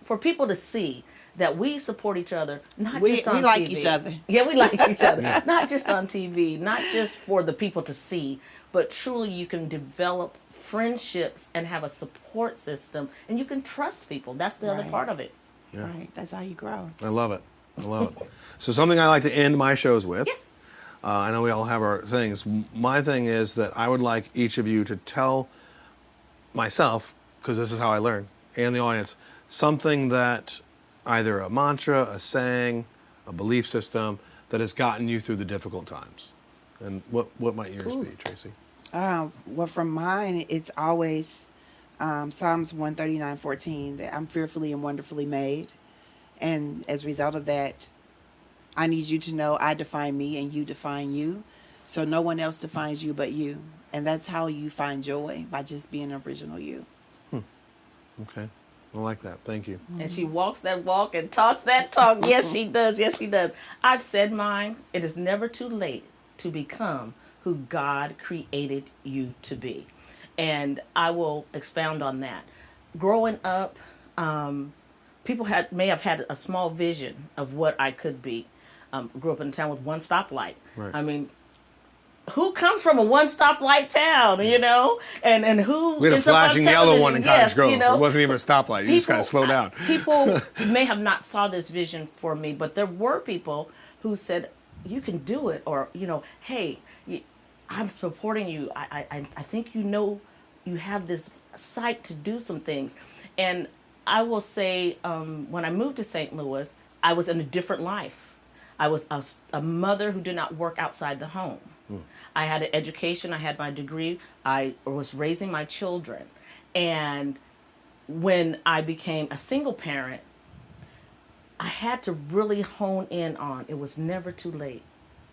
Speaker 3: for people to see that we support each other, not
Speaker 4: We-
Speaker 3: just on
Speaker 4: we like
Speaker 3: TV.
Speaker 4: each other.
Speaker 3: Yeah, we like each other, not just on TV, not just for the people to see, but truly you can develop friendships and have a support system, and you can trust people. That's the other
Speaker 4: Right.
Speaker 3: part of it.
Speaker 4: Right. That's how you grow.
Speaker 2: I love it. I love it. So something I like to end my shows with.
Speaker 3: Yes.
Speaker 2: I know we all have our things. My thing is that I would like each of you to tell myself, because this is how I learn, and the audience, something that either a mantra, a saying, a belief system that has gotten you through the difficult times. And what might yours be, Tracie?
Speaker 4: Well, from mine, it's always Psalms 139:14, that I'm fearfully and wonderfully made. And as a result of that, I need you to know I define me and you define you. So no one else defines you but you. And that's how you find joy, by just being original you.
Speaker 2: Okay. I like that. Thank you.
Speaker 3: And she walks that walk and talks that talk. Yes, she does. Yes, she does. I've said mine. It is never too late to become who God created you to be. And I will expound on that. Growing up, people may have had a small vision of what I could be. Grew up in a town with one stoplight.
Speaker 2: Right.
Speaker 3: I mean, who comes from a one stoplight town, you know? And who
Speaker 2: We had a
Speaker 3: ends up on
Speaker 2: flashing yellow one in
Speaker 3: television?
Speaker 2: Cottage Grove.
Speaker 3: You know?
Speaker 2: It wasn't even a stoplight. You just got to slow down.
Speaker 3: People may have not saw this vision for me, but there were people who said, "You can do it," or "Hey, I'm supporting you. I think you have this sight to do some things." And I will say, when I moved to St. Louis, I was in a different life. I was a mother who did not work outside the home. I had an education. I had my degree. I was raising my children. And when I became a single parent, I had to really hone in on it was never too late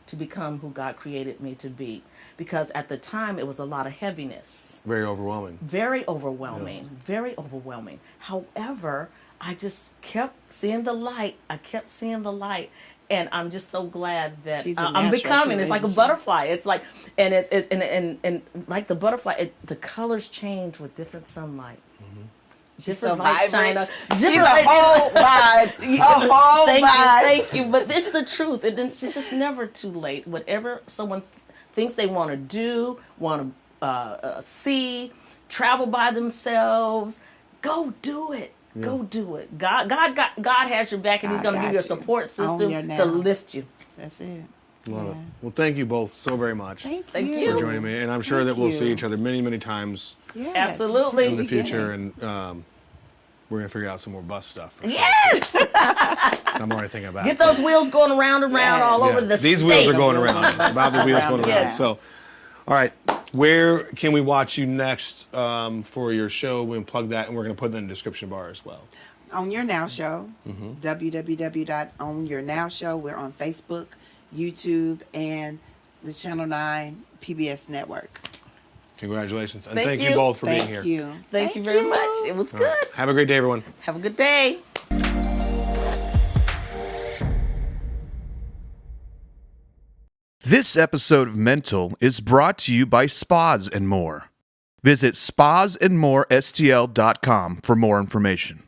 Speaker 3: to become who God created me to be. Because at the time, it was a lot of heaviness.
Speaker 2: Very overwhelming.
Speaker 3: Very overwhelming. Very overwhelming. However, I just kept seeing the light. I kept seeing the light. And I'm just so glad that
Speaker 4: She's a
Speaker 3: I'm
Speaker 4: natural,
Speaker 3: becoming.
Speaker 4: too,
Speaker 3: It's like a
Speaker 4: isn't she?
Speaker 3: butterfly. It's like, and it's and like the butterfly, the colors change with different sunlight. Different
Speaker 4: so
Speaker 3: light shine
Speaker 4: vibrant.
Speaker 3: up.
Speaker 4: She's a
Speaker 3: Different-
Speaker 4: whole vibe. A whole
Speaker 3: Thank
Speaker 4: vibe.
Speaker 3: you, thank you. But it's the truth. It's just never too late. Whatever someone thinks they want to do, want to see, travel by themselves, go do it.
Speaker 2: Yeah.
Speaker 3: Go do it. God has your back, and He's
Speaker 4: God
Speaker 3: going to give you a
Speaker 4: got you.
Speaker 3: support
Speaker 4: On
Speaker 3: system
Speaker 4: your
Speaker 3: to
Speaker 4: now.
Speaker 3: lift you.
Speaker 4: That's it.
Speaker 2: Love it.
Speaker 4: Yeah.
Speaker 2: Well, thank you both so very much
Speaker 3: Thank
Speaker 2: for
Speaker 3: you.
Speaker 2: joining me. And I'm sure
Speaker 4: Thank
Speaker 2: that we'll see
Speaker 4: you.
Speaker 2: each other many, many times
Speaker 4: Yes,
Speaker 3: Absolutely.
Speaker 4: it's
Speaker 2: in the
Speaker 4: just beginning.
Speaker 2: future. And we're gonna figure out some more bus stuff. For sure.
Speaker 3: Yes.
Speaker 2: I'm already thinking about
Speaker 3: Get
Speaker 2: it.
Speaker 3: those wheels going around and round all over the
Speaker 2: These
Speaker 3: state.
Speaker 2: wheels are going
Speaker 4: Wheels
Speaker 2: around.
Speaker 4: on the bus
Speaker 2: About the wheels going around.
Speaker 3: Yes.
Speaker 2: So, all right, where can we watch you next for your show? We can plug that, and we're going to put that in the description bar as well.
Speaker 4: On Your Now Show, www.onyournow.show. We're on Facebook, YouTube, and the Channel 9 PBS network.
Speaker 2: Congratulations, and
Speaker 3: Thank
Speaker 2: thank you
Speaker 3: you.
Speaker 2: both for being
Speaker 4: Thank
Speaker 2: here.
Speaker 4: you.
Speaker 3: Thank you very much. It was good.
Speaker 2: Have a great day, everyone.
Speaker 3: Have a good day.
Speaker 1: This episode of Mental is brought to you by Spas and More. Visit spasandmorestl.com for more information.